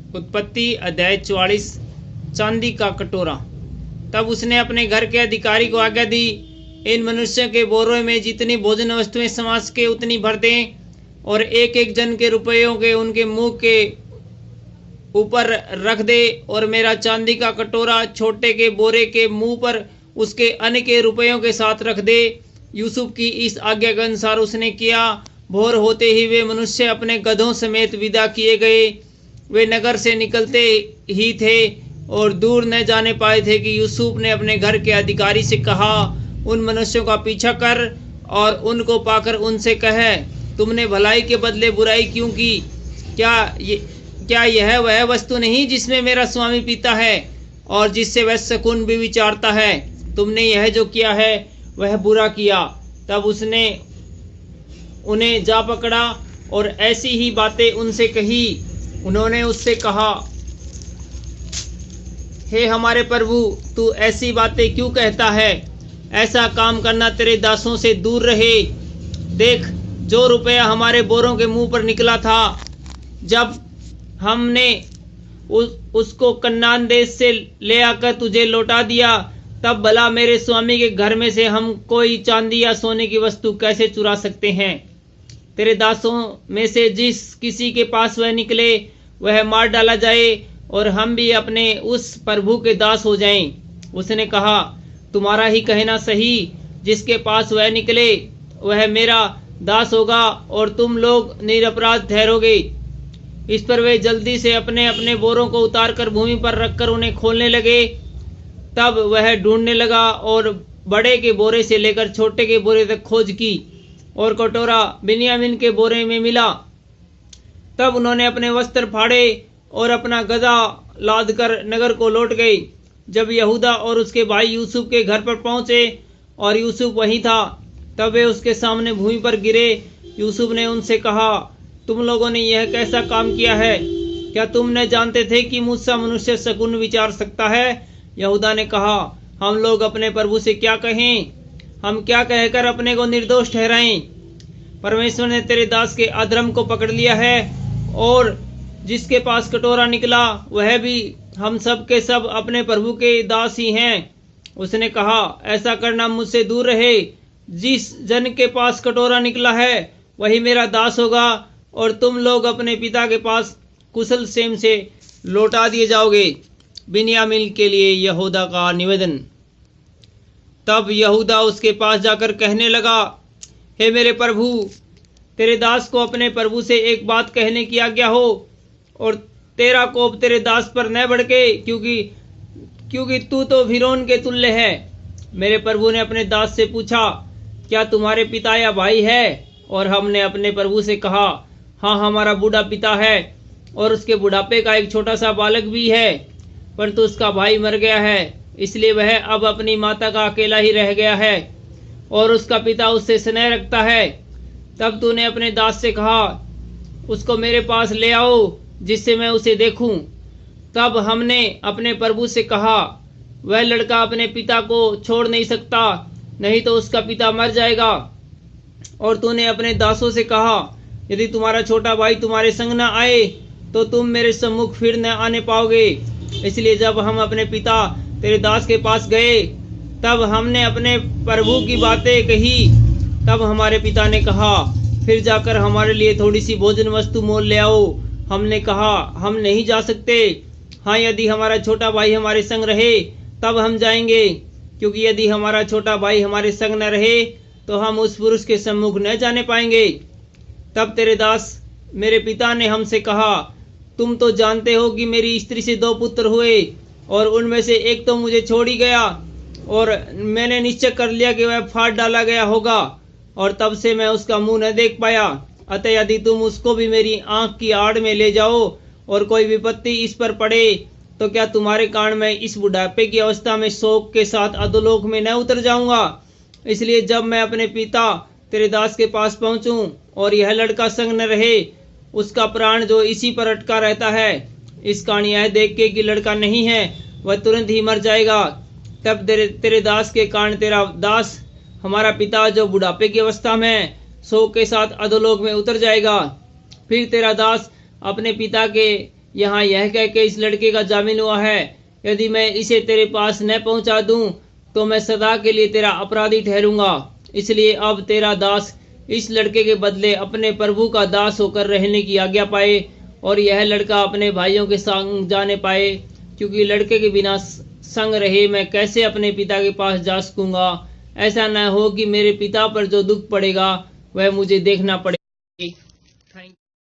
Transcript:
उत्पत्ति अध्याय 44। चांदी का कटोरा। तब उसने अपने घर के अधिकारी को आज्ञा दी, इन मनुष्यों के बोरों में जितनी भोजन वस्तुएं समा सके उतनी भर दें, और एक एक जन के रुपयों के उनके मुंह के ऊपर रख दे, और मेरा चांदी का कटोरा छोटे के बोरे के मुंह पर उसके अन्य के रुपयों के साथ रख दे। यूसुफ की इस आज्ञा के अनुसार उसने किया। भोर होते ही वे मनुष्य अपने गधों समेत विदा किए गए। वे नगर से निकलते ही थे और दूर न जाने पाए थे कि यूसुफ ने अपने घर के अधिकारी से कहा, उन मनुष्यों का पीछा कर और उनको पाकर उनसे कह, तुमने भलाई के बदले बुराई क्यों की? क्या यह वह वस्तु नहीं जिसमें मेरा स्वामी पीता है और जिससे वह शकुन भी विचारता है? तुमने यह जो किया है वह बुरा किया। तब उसने उन्हें जा पकड़ा और ऐसी ही बातें उनसे कही। उन्होंने उससे कहा, हे हमारे प्रभु, तू ऐसी बातें क्यों कहता है? ऐसा काम करना तेरे दासों से दूर रहे। देख, जो रुपया हमारे बोरों के मुंह पर निकला था, जब हमने उसको कन्नान देश से ले आकर तुझे लौटा दिया, तब भला मेरे स्वामी के घर में से हम कोई चांदी या सोने की वस्तु कैसे चुरा सकते हैं? तेरे दासों में से जिस किसी के पास वह निकले वह मार डाला जाए और हम भी अपने उस प्रभु के दास हो जाएं। उसने कहा, तुम्हारा ही कहना सही। जिसके पास वह निकले वह मेरा दास होगा और तुम लोग निरपराध ठहरोगे। इस पर वे जल्दी से अपने अपने बोरों को उतार कर भूमि पर रखकर उन्हें खोलने लगे। तब वह ढूंढने लगा और बड़े के बोरे से लेकर छोटे के बोरे तक खोज की और कटोरा बिन्यामीन के बोरे में मिला। तब उन्होंने अपने वस्त्र फाड़े और अपना गधा लाद कर नगर को लौट गए। जब यहूदा और उसके भाई यूसुफ के घर पर पहुंचे और यूसुफ वहीं था, तब वे उसके सामने भूमि पर गिरे। यूसुफ ने उनसे कहा, तुम लोगों ने यह कैसा काम किया है? क्या तुम न जानते थे कि मुझसे मनुष्य शकुन विचार सकता है? यहूदा ने कहा, हम लोग अपने प्रभु से क्या कहें? हम क्या कहकर अपने को निर्दोष ठहराएं? परमेश्वर ने तेरे दास के अधर्म को पकड़ लिया है, और जिसके पास कटोरा निकला वह भी हम सब के सब अपने प्रभु के दास ही हैं। उसने कहा, ऐसा करना मुझसे दूर रहे। जिस जन के पास कटोरा निकला है वही मेरा दास होगा, और तुम लोग अपने पिता के पास कुशल क्षेम से लौटा दिए जाओगे। बिन्यामीन के लिए यहूदा का निवेदन। तब यहूदा उसके पास जाकर कहने लगा, हे मेरे प्रभु, तेरे दास को अपने प्रभु से एक बात कहने की आज्ञा हो, और तेरा कोप तेरे दास पर न भड़के, क्योंकि तू तो फिरौन के तुल्य है। मेरे प्रभु ने अपने दास से पूछा, क्या तुम्हारे पिता या भाई है? और हमने अपने प्रभु से कहा, हाँ, हमारा बूढ़ा पिता है और उसके बुढ़ापे का एक छोटा सा बालक भी है, परंतु उसका भाई मर गया है, इसलिए वह अब अपनी माता का अकेला ही रह गया है और उसका पिता उससे स्नेह रखता है। तब तूने अपने दास से कहा, उसको मेरे पास ले आओ जिससे मैं उसे देखूं। तब हमने अपने प्रभु से कहा, वह लड़का अपने पिता को छोड़ नहीं सकता, नहीं तो उसका पिता मर जाएगा। और तूने अपने दासों से कहा, यदि तुम्हारा छोटा भाई तुम्हारे संग न आए तो तुम मेरे सम्मुख फिर न आने पाओगे। इसलिए जब हम अपने पिता तेरे दास के पास गए, तब हमने अपने प्रभु की बातें कही। तब हमारे पिता ने कहा, फिर जाकर हमारे लिए थोड़ी सी भोजन वस्तु मोल ले आओ। हमने कहा, हम नहीं जा सकते। हाँ, यदि हमारा छोटा भाई हमारे संग रहे तब हम जाएंगे, क्योंकि यदि हमारा छोटा भाई हमारे संग न रहे तो हम उस पुरुष के सम्मुख न जाने पाएंगे। तब तेरे दास मेरे पिता ने हमसे कहा, तुम तो जानते हो कि मेरी स्त्री से 2 पुत्र हुए और उनमें से एक तो मुझे छोड़ ही गया, और मैंने निश्चय कर लिया कि वह फाड़ डाला गया होगा, और तब से मैं उसका मुंह न देख पाया। अतः यदि तुम उसको भी मेरी आंख की आड़ में ले जाओ और कोई विपत्ति इस पर पड़े, तो क्या तुम्हारे कारण मैं इस बुढ़ापे की अवस्था में शोक के साथ अधोलोक में न उतर जाऊंगा? इसलिए जब मैं अपने पिता तेरे दास के पास पहुंचूं और यह लड़का संग न रहे, उसका प्राण जो इसी पर अटका रहता है, इस कारण यह देख के कि लड़का नहीं है, वह तुरंत ही मर जाएगा। तब तेरे दास के कारण तेरा दास हमारा पिता जो बुढ़ापे की अवस्था में शोक के साथ अधोलोक में उतर जाएगा। फिर तेरा दास अपने पिता के यहाँ यह कह के इस लड़के का जामीन हुआ है, यदि मैं इसे तेरे पास न पहुंचा दूं तो मैं सदा के लिए तेरा अपराधी ठहरूंगा। इसलिए अब तेरा दास इस लड़के के बदले अपने प्रभु का दास होकर रहने की आज्ञा पाए और यह लड़का अपने भाइयों के संग जाने पाए, क्योंकि लड़के के बिना संग रहे मैं कैसे अपने पिता के पास जा सकूंगा। ऐसा न हो कि मेरे पिता पर जो दुख पड़ेगा वह मुझे देखना पड़े।